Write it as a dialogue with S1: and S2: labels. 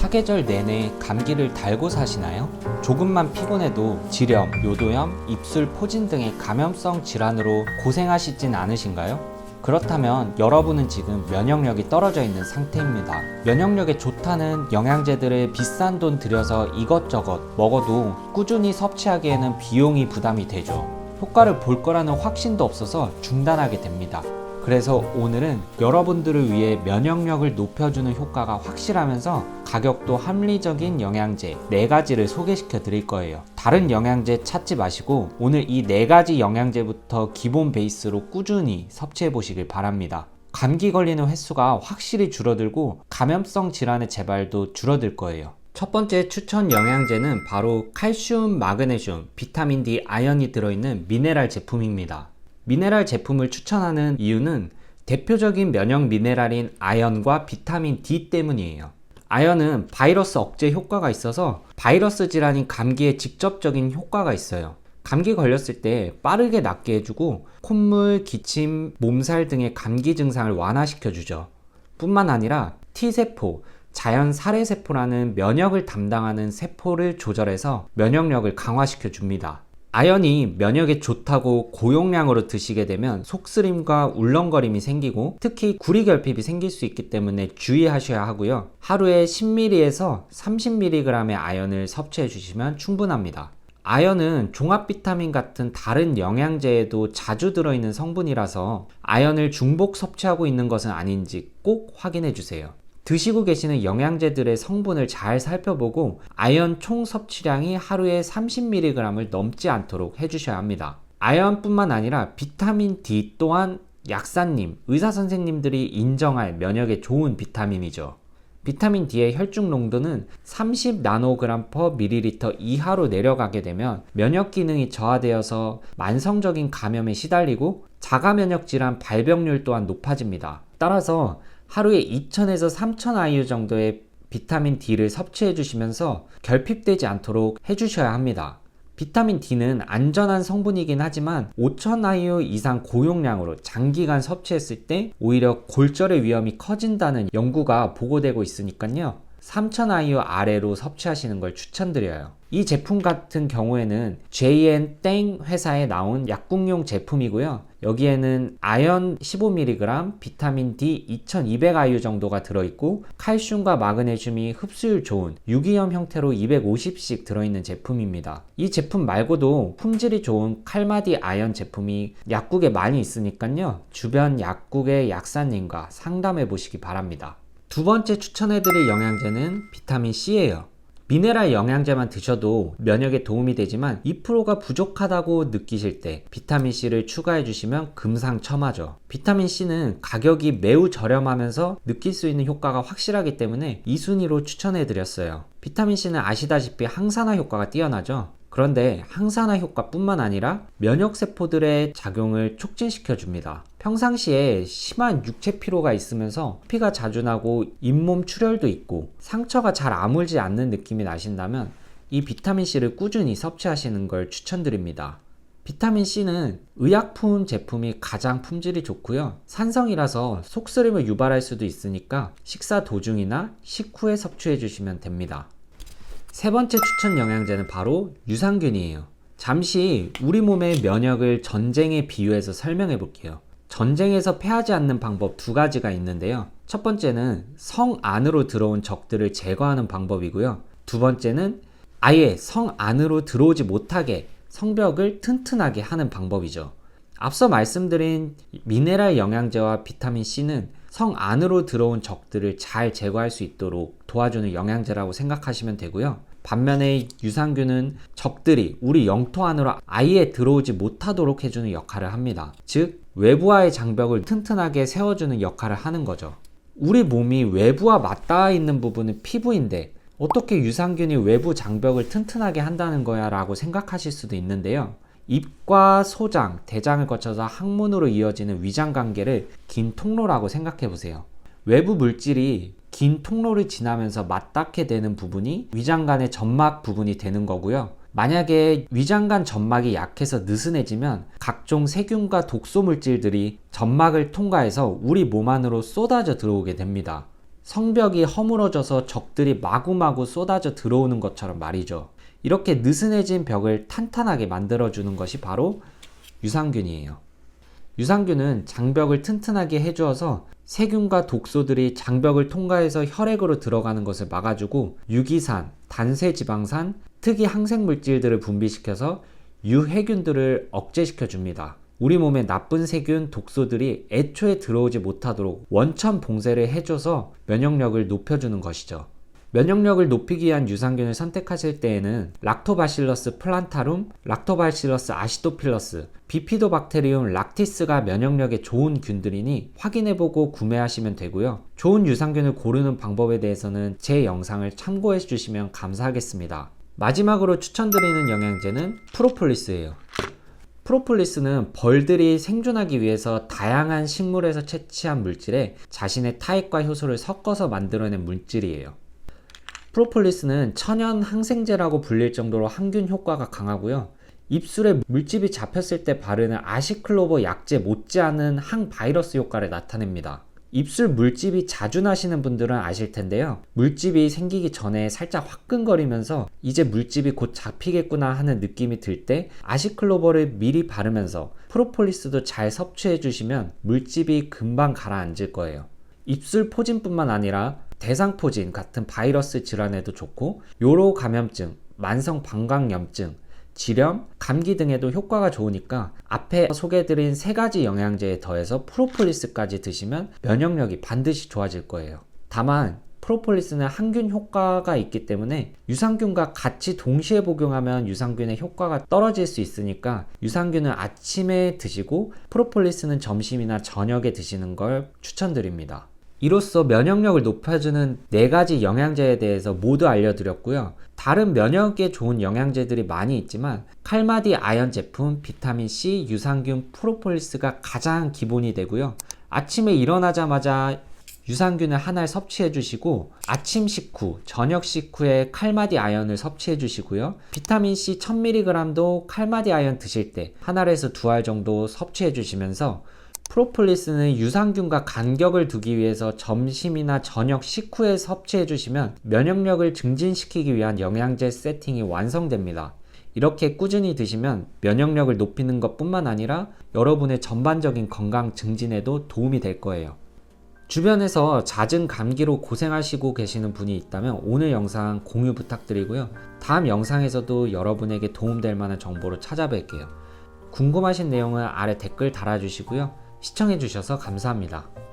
S1: 사계절 내내 감기를 달고 사시나요? 조금만 피곤해도 지렴, 요도염, 입술 포진 등의 감염성 질환으로 고생하시진 않으신가요? 그렇다면 여러분은 지금 면역력이 떨어져 있는 상태입니다. 면역력에 좋다는 영양제들을 비싼 돈 들여서 이것저것 먹어도 꾸준히 섭취하기에는 비용이 부담이 되죠. 효과를 볼 거라는 확신도 없어서 중단하게 됩니다. 그래서 오늘은 여러분들을 위해 면역력을 높여주는 효과가 확실하면서 가격도 합리적인 영양제 4가지를 소개시켜 드릴 거예요. 다른 영양제 찾지 마시고 오늘 이 4가지 영양제부터 기본 베이스로 꾸준히 섭취해 보시길 바랍니다. 감기 걸리는 횟수가 확실히 줄어들고 감염성 질환의 재발도 줄어들 거예요. 첫 번째 추천 영양제는 바로 칼슘, 마그네슘, 비타민 D, 아연이 들어있는 미네랄 제품입니다. 미네랄 제품을 추천하는 이유는 대표적인 면역 미네랄인 아연과 비타민 D 때문이에요. 아연은 바이러스 억제 효과가 있어서 바이러스 질환인 감기에 직접적인 효과가 있어요. 감기 걸렸을 때 빠르게 낫게 해주고 콧물, 기침, 몸살 등의 감기 증상을 완화시켜주죠. 뿐만 아니라 T세포, 자연 살해세포라는 면역을 담당하는 세포를 조절해서 면역력을 강화시켜 줍니다. 아연이 면역에 좋다고 고용량으로 드시게 되면 속쓰림과 울렁거림이 생기고 특히 구리결핍이 생길 수 있기 때문에 주의하셔야 하고요. 하루에 10ml에서 30mg의 아연을 섭취해 주시면 충분합니다. 아연은 종합 비타민 같은 다른 영양제에도 자주 들어있는 성분이라서 아연을 중복 섭취하고 있는 것은 아닌지 꼭 확인해 주세요. 드시고 계시는 영양제들의 성분을 잘 살펴보고 아연 총 섭취량이 하루에 30mg을 넘지 않도록 해주셔야 합니다. 아연뿐만 아니라 비타민 D 또한 약사님, 의사선생님들이 인정할 면역에 좋은 비타민이죠. 비타민 D의 혈중 농도는 30ng/ml 이하로 내려가게 되면 면역 기능이 저하되어서 만성적인 감염에 시달리고 자가면역 질환 발병률 또한 높아집니다. 따라서 하루에 2000에서 3000 IU 정도의 비타민 D를 섭취해 주시면서 결핍되지 않도록 해주셔야 합니다. 비타민 D는 안전한 성분이긴 하지만 5000 IU 이상 고용량으로 장기간 섭취했을 때 오히려 골절의 위험이 커진다는 연구가 보고되고 있으니까요. 3000 IU 아래로 섭취하시는 걸 추천드려요. 이 제품 같은 경우에는 JN-땡 회사에 나온 약국용 제품이고요. 여기에는 아연 15mg, 비타민 D 2200 IU 정도가 들어있고 칼슘과 마그네슘이 흡수율 좋은 유기염 형태로 250씩 들어있는 제품입니다. 이 제품 말고도 품질이 좋은 칼마디 아연 제품이 약국에 많이 있으니까요. 주변 약국의 약사님과 상담해 보시기 바랍니다. 두 번째 추천해드릴 영양제는 비타민 C예요. 미네랄 영양제만 드셔도 면역에 도움이 되지만 2%가 부족하다고 느끼실 때 비타민 C를 추가해 주시면 금상첨화죠. 비타민 C는 가격이 매우 저렴하면서 느낄 수 있는 효과가 확실하기 때문에 이 순위로 추천해 드렸어요. 비타민 C는 아시다시피 항산화 효과가 뛰어나죠. 그런데 항산화 효과뿐만 아니라 면역세포들의 작용을 촉진시켜 줍니다. 평상시에 심한 육체 피로가 있으면서 피가 자주 나고 잇몸 출혈도 있고 상처가 잘 아물지 않는 느낌이 나신다면 이 비타민C를 꾸준히 섭취하시는 걸 추천드립니다. 비타민C는 의약품 제품이 가장 품질이 좋고요. 산성이라서 속쓰림을 유발할 수도 있으니까 식사 도중이나 식후에 섭취해 주시면 됩니다. 세 번째 추천 영양제는 바로 유산균이에요. 잠시 우리 몸의 면역을 전쟁에 비유해서 설명해 볼게요. 전쟁에서 패하지 않는 방법 2가지가 있는데요. 첫 번째는 성 안으로 들어온 적들을 제거하는 방법이고요. 두 번째는 아예 성 안으로 들어오지 못하게 성벽을 튼튼하게 하는 방법이죠. 앞서 말씀드린 미네랄 영양제와 비타민 C는 성 안으로 들어온 적들을 잘 제거할 수 있도록 도와주는 영양제라고 생각하시면 되고요. 반면에 유산균은 적들이 우리 영토 안으로 아예 들어오지 못하도록 해주는 역할을 합니다. 즉 외부와의 장벽을 튼튼하게 세워주는 역할을 하는 거죠. 우리 몸이 외부와 맞닿아 있는 부분은 피부인데 어떻게 유산균이 외부 장벽을 튼튼하게 한다는 거야 라고 생각하실 수도 있는데요. 입과 소장, 대장을 거쳐서 항문으로 이어지는 위장관계를 긴 통로라고 생각해 보세요. 외부 물질이 긴 통로를 지나면서 맞닿게 되는 부분이 위장관의 점막 부분이 되는 거고요. 만약에 위장관 점막이 약해서 느슨해지면 각종 세균과 독소 물질들이 점막을 통과해서 우리 몸 안으로 쏟아져 들어오게 됩니다. 성벽이 허물어져서 적들이 마구마구 쏟아져 들어오는 것처럼 말이죠. 이렇게 느슨해진 벽을 탄탄하게 만들어주는 것이 바로 유산균이에요. 유산균은 장벽을 튼튼하게 해주어서 세균과 독소들이 장벽을 통과해서 혈액으로 들어가는 것을 막아주고 유기산, 단세지방산, 특이 항생물질들을 분비시켜서 유해균들을 억제시켜 줍니다. 우리 몸에 나쁜 세균, 독소들이 애초에 들어오지 못하도록 원천 봉쇄를 해줘서 면역력을 높여주는 것이죠. 면역력을 높이기 위한 유산균을 선택하실 때에는 락토바실러스 플란타룸, 락토바실러스 아시도필러스, 비피도박테리움 락티스가 면역력에 좋은 균들이니 확인해보고 구매하시면 되고요. 좋은 유산균을 고르는 방법에 대해서는 제 영상을 참고해 주시면 감사하겠습니다. 마지막으로 추천드리는 영양제는 프로폴리스예요. 프로폴리스는 벌들이 생존하기 위해서 다양한 식물에서 채취한 물질에 자신의 타액과 효소를 섞어서 만들어낸 물질이에요. 프로폴리스는 천연 항생제라고 불릴 정도로 항균 효과가 강하고요. 입술에 물집이 잡혔을 때 바르는 아시클로버 약제 못지않은 항바이러스 효과를 나타냅니다. 입술 물집이 자주 나시는 분들은 아실 텐데요. 물집이 생기기 전에 살짝 화끈거리면서 이제 물집이 곧 잡히겠구나 하는 느낌이 들 때 아시클로버를 미리 바르면서 프로폴리스도 잘 섭취해 주시면 물집이 금방 가라앉을 거예요. 입술 포진뿐만 아니라 대상포진 같은 바이러스 질환에도 좋고 요로 감염증, 만성 방광염증, 지렴, 감기 등에도 효과가 좋으니까 앞에 소개해드린 3가지 영양제에 더해서 프로폴리스까지 드시면 면역력이 반드시 좋아질 거예요. 다만 프로폴리스는 항균 효과가 있기 때문에 유산균과 같이 동시에 복용하면 유산균의 효과가 떨어질 수 있으니까 유산균은 아침에 드시고 프로폴리스는 점심이나 저녁에 드시는 걸 추천드립니다. 이로써 면역력을 높여주는 4가지 영양제에 대해서 모두 알려드렸고요. 다른 면역에 좋은 영양제들이 많이 있지만 칼마디 아연 제품, 비타민C, 유산균, 프로폴리스가 가장 기본이 되고요. 아침에 일어나자마자 유산균을 하나를 섭취해 주시고 아침 식후, 저녁 식후에 칼마디 아연을 섭취해 주시고요. 비타민C 1000mg도 칼마디 아연 드실 때 하나에서 2알 정도 섭취해 주시면서 프로폴리스는 유산균과 간격을 두기 위해서 점심이나 저녁 식후에 섭취해 주시면 면역력을 증진시키기 위한 영양제 세팅이 완성됩니다. 이렇게 꾸준히 드시면 면역력을 높이는 것 뿐만 아니라 여러분의 전반적인 건강 증진에도 도움이 될 거예요. 주변에서 잦은 감기로 고생하시고 계시는 분이 있다면 오늘 영상 공유 부탁드리고요. 다음 영상에서도 여러분에게 도움될 만한 정보로 찾아뵐게요. 궁금하신 내용은 아래 댓글 달아주시고요. 시청해주셔서 감사합니다.